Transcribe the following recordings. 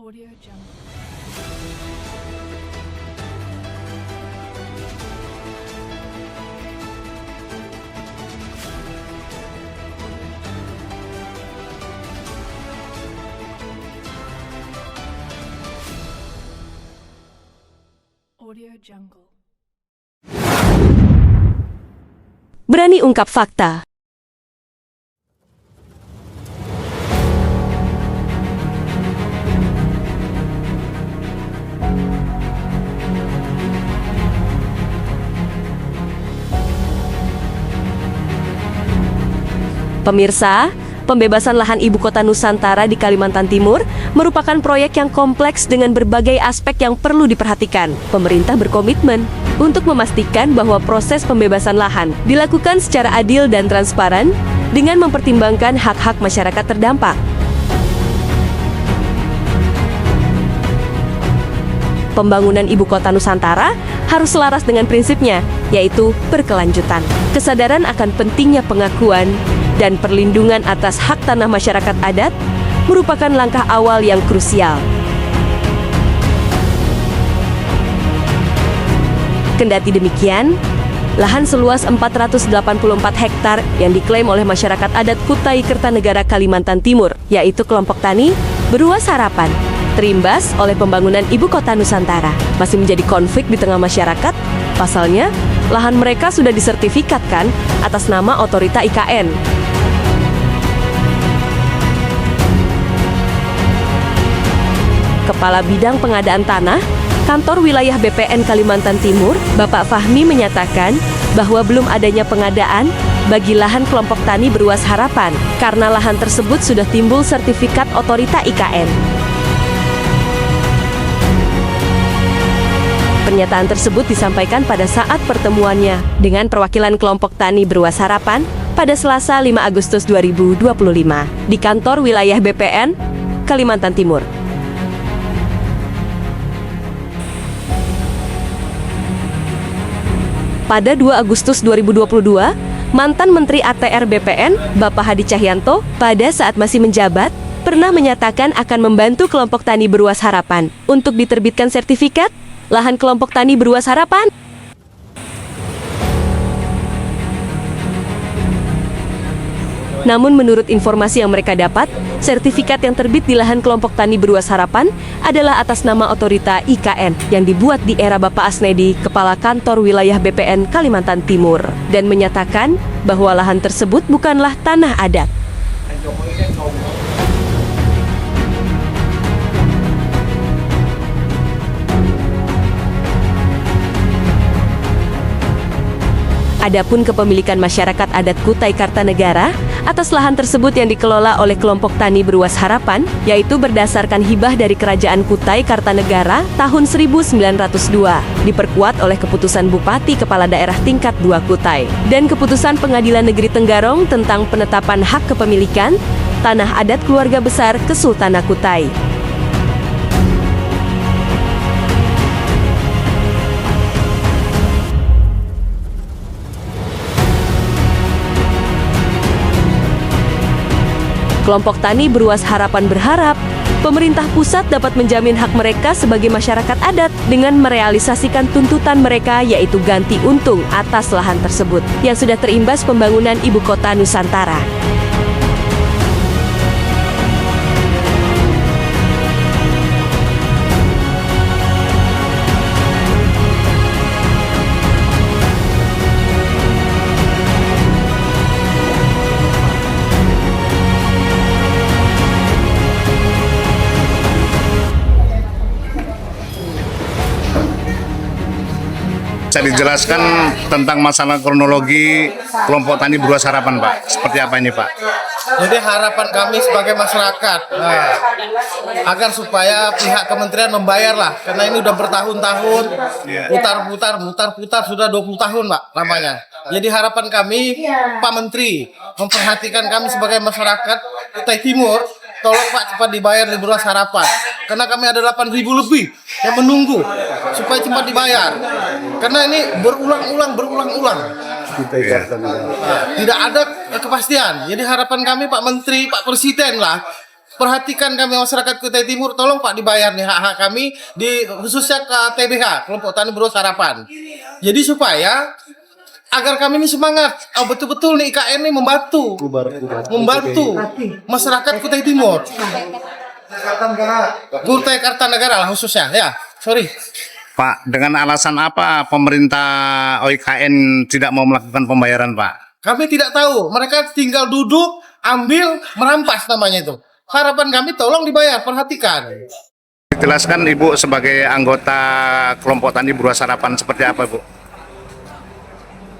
Audio Jungle. Audio Jungle. Berani ungkap fakta. Pemirsa, pembebasan lahan ibu kota Nusantara di Kalimantan Timur merupakan proyek yang kompleks dengan berbagai aspek yang perlu diperhatikan. Pemerintah berkomitmen untuk memastikan bahwa proses pembebasan lahan dilakukan secara adil dan transparan dengan mempertimbangkan hak-hak masyarakat terdampak. Pembangunan ibu kota Nusantara harus selaras dengan prinsipnya, yaitu berkelanjutan. Kesadaran akan pentingnya pengakuan dan perlindungan atas hak tanah masyarakat adat merupakan langkah awal yang krusial. Kendati demikian, lahan seluas 484 hektar yang diklaim oleh masyarakat adat Kutai Kertanegara Kalimantan Timur, yaitu kelompok tani Beruas Harapan, terimbas oleh pembangunan ibu kota Nusantara, masih menjadi konflik di tengah masyarakat. Pasalnya, lahan mereka sudah disertifikatkan atas nama otorita IKN. Kepala Bidang Pengadaan Tanah, Kantor Wilayah BPN Kalimantan Timur, Bapak Fahmi menyatakan bahwa belum adanya pengadaan bagi lahan kelompok tani Beruas Harapan karena lahan tersebut sudah timbul sertifikat otorita IKN. Pernyataan tersebut disampaikan pada saat pertemuannya dengan perwakilan kelompok tani Beruas Harapan pada Selasa 5 Agustus 2025 di kantor wilayah BPN Kalimantan Timur. Pada 2 Agustus 2022, mantan Menteri ATR BPN, Bapak Hadi Cahyanto, pada saat masih menjabat, pernah menyatakan akan membantu kelompok tani Beruas Harapan untuk diterbitkan sertifikat lahan kelompok tani Beruas Harapan. Namun menurut informasi yang mereka dapat, sertifikat yang terbit di lahan kelompok tani Beruas Harapan adalah atas nama otorita IKN yang dibuat di era Bapak Asnedi, Kepala Kantor Wilayah BPN Kalimantan Timur, dan menyatakan bahwa lahan tersebut bukanlah tanah adat. Adapun kepemilikan masyarakat adat Kutai Kartanegara atas lahan tersebut yang dikelola oleh kelompok tani Beruas Harapan, yaitu berdasarkan hibah dari Kerajaan Kutai Kartanegara tahun 1902, diperkuat oleh keputusan Bupati Kepala Daerah tingkat 2 Kutai, dan keputusan Pengadilan Negeri Tenggarong tentang penetapan hak kepemilikan tanah adat keluarga besar Kesultanan Kutai. Kelompok tani Beruas Harapan berharap pemerintah pusat dapat menjamin hak mereka sebagai masyarakat adat dengan merealisasikan tuntutan mereka, yaitu ganti untung atas lahan tersebut yang sudah terimbas pembangunan ibu kota Nusantara. Saya dijelaskan tentang masalah kronologi kelompok tani Beruas Harapan, Pak. Seperti apa ini, Pak? Jadi harapan kami sebagai masyarakat agar supaya pihak kementerian membayarlah, karena ini udah bertahun-tahun putar-putar sudah 20 tahun, Pak, lamanya. Jadi harapan kami Pak Menteri memperhatikan kami sebagai masyarakat Kutai Timur, tolong Pak cepat dibayar di Beruas Harapan. Karena kami ada 8.000 lebih yang menunggu supaya cepat dibayar. Karena ini berulang-ulang. Tidak ada kepastian. Jadi harapan kami Pak Menteri, Pak Presiden lah, perhatikan kami masyarakat Kutai Timur, tolong Pak dibayar nih hak-hak kami di khususnya KTBH, Kelompok Tani Beruas Harapan. Jadi supaya agar kami ini semangat, betul-betul nih IKN ini membantu masyarakat Kutai Timur, Kutai Kartanegara lah khususnya ya. Sorry. Pak, dengan alasan apa pemerintah OIKN tidak mau melakukan pembayaran, Pak? Kami tidak tahu, mereka tinggal duduk, ambil, merampas namanya itu. Harapan kami tolong dibayar, perhatikan. Jelaskan Ibu sebagai anggota kelompok tani Beruas Harapan seperti apa, Bu?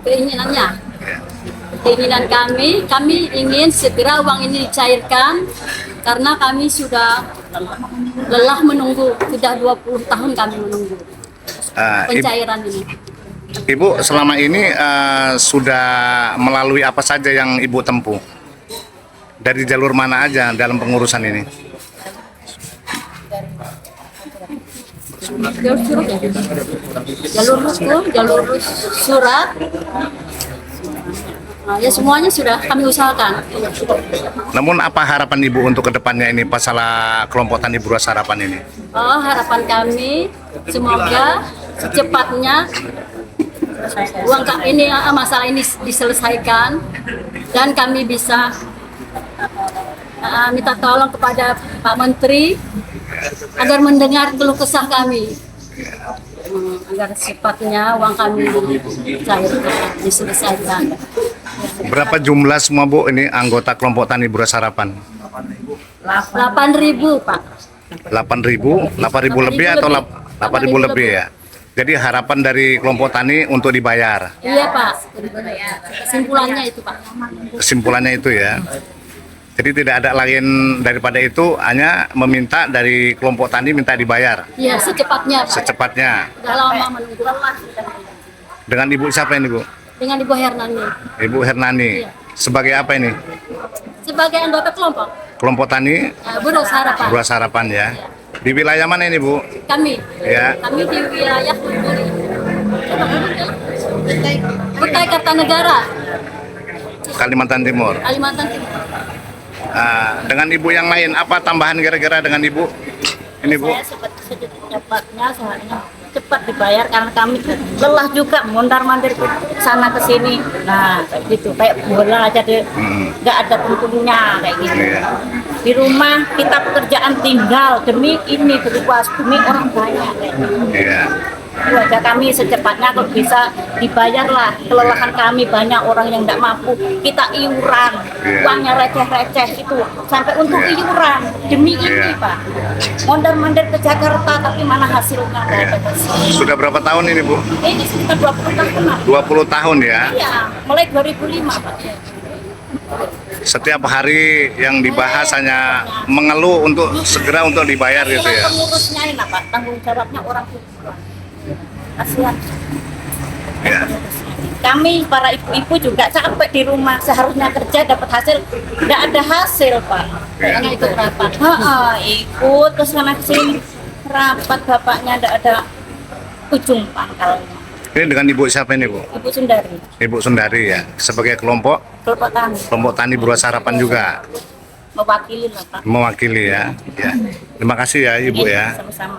Keinginan kami ingin segera uang ini dicairkan karena kami sudah lelah menunggu, sudah 20 tahun kami menunggu pencairan ini. Ibu selama ini sudah melalui apa saja yang Ibu tempuh? Dari jalur mana aja dalam pengurusan ini? Jalur hukum, jalur surat, ya semuanya sudah kami usahakan. Namun apa harapan Ibu untuk kedepannya ini masalah kelompok tani Beruas Harapan ini? Harapan kami semoga secepatnya masalah ini diselesaikan dan kami bisa minta tolong kepada Pak Menteri agar mendengar keluh kesah kami, agar secepatnya uang kami diselesaikan. Berapa jumlah semua, Bu, ini anggota kelompok tani Beruas Harapan? 8.000 Pak. 8.000 lebih atau 8.000 lebih ya? Jadi harapan dari kelompok tani untuk dibayar? Iya Pak, kesimpulannya itu Pak. Kesimpulannya itu ya? Jadi tidak ada lain daripada itu, hanya meminta dari kelompok tani minta dibayar? Iya, secepatnya Pak. Secepatnya? Udah lama menunggu. Dengan Ibu siapa ini, Bu? Dengan Ibu Hernani. Ibu Hernani. Iya. Sebagai apa ini? Sebagai anggota kelompok. Kelompok tani Beruas Harapan. Beruas Harapan ya? Iya. Di wilayah mana ini, Bu? Kami. Ya. Kami di wilayah Kutai Kartanegara, Kalimantan Timur. Kalimantan Timur. Dengan Ibu yang lain, apa tambahan kira-kira dengan Ibu? Ini, Bu. Saya secepatnya seharusnya cepat dibayar karena kami lelah juga mondar-mandir ke sana ke sini. Nah, kayak gitu kayak bola aja deh. Nggak ada tentunya kayak gitu. Iya. Di rumah kita pekerjaan tinggal demi ini beruas demi orang banyak kayak gitu. Iya. Itu aja kami secepatnya kalau bisa dibayarlah kelelahan kami, banyak orang yang tidak mampu, kita iuran, uangnya receh-receh itu sampai untuk iuran demi ini Pak. Mondar-mandir ke Jakarta tapi mana hasilnya nggak ada hasil. Sudah berapa tahun ini, Bu? Ini sekitar 20 tahun Pak. 20 tahun ya? Iya, mulai 2005 Pak. Setiap hari yang dibahas hanya mengeluh untuk segera untuk dibayar gitu ya? Pengurusnya ini Pak, tanggung jawabnya orang tua. Kasihan. Ya. Kami para ibu-ibu juga capek di rumah, seharusnya kerja dapat hasil, tidak ada hasil Pak. Karena itu rapat, ikut terus sana sini rapat bapaknya tidak ada ujung pangkalnya. Ini dengan Ibu siapa ini, Bu? Ibu Sundari, Ibu Sundari ya, sebagai kelompok kelompok tani Beruas Harapan juga mewakili lah Pak. mewakili ya. Ya. Terima kasih ya Ibu ya. Sama-sama.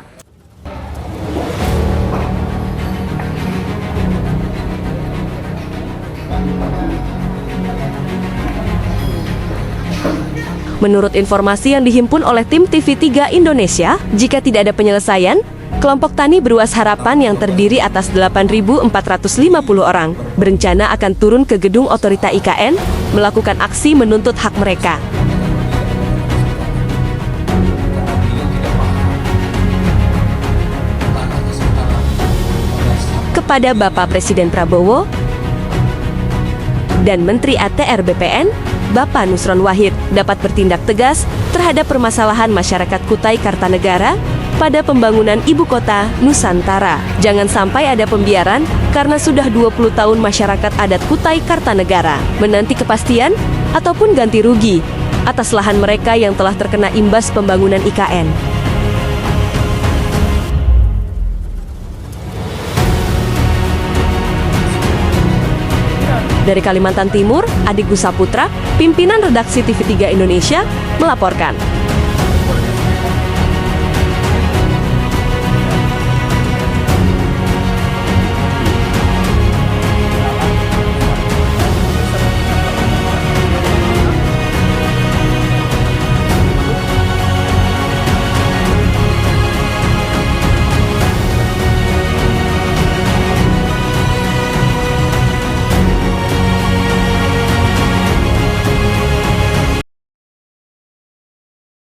Menurut informasi yang dihimpun oleh tim TV3 Indonesia, jika tidak ada penyelesaian, kelompok tani Beruas Harapan yang terdiri atas 8.450 orang berencana akan turun ke gedung otorita IKN melakukan aksi menuntut hak mereka. Kepada Bapak Presiden Prabowo dan Menteri ATR BPN, Bapak Nusron Wahid dapat bertindak tegas terhadap permasalahan masyarakat Kutai Kartanegara pada pembangunan ibu kota Nusantara. Jangan sampai ada pembiaran karena sudah 20 tahun masyarakat adat Kutai Kartanegara menanti kepastian ataupun ganti rugi atas lahan mereka yang telah terkena imbas pembangunan IKN. Dari Kalimantan Timur, Adik Gusaputra, pimpinan redaksi TV3 Indonesia, melaporkan.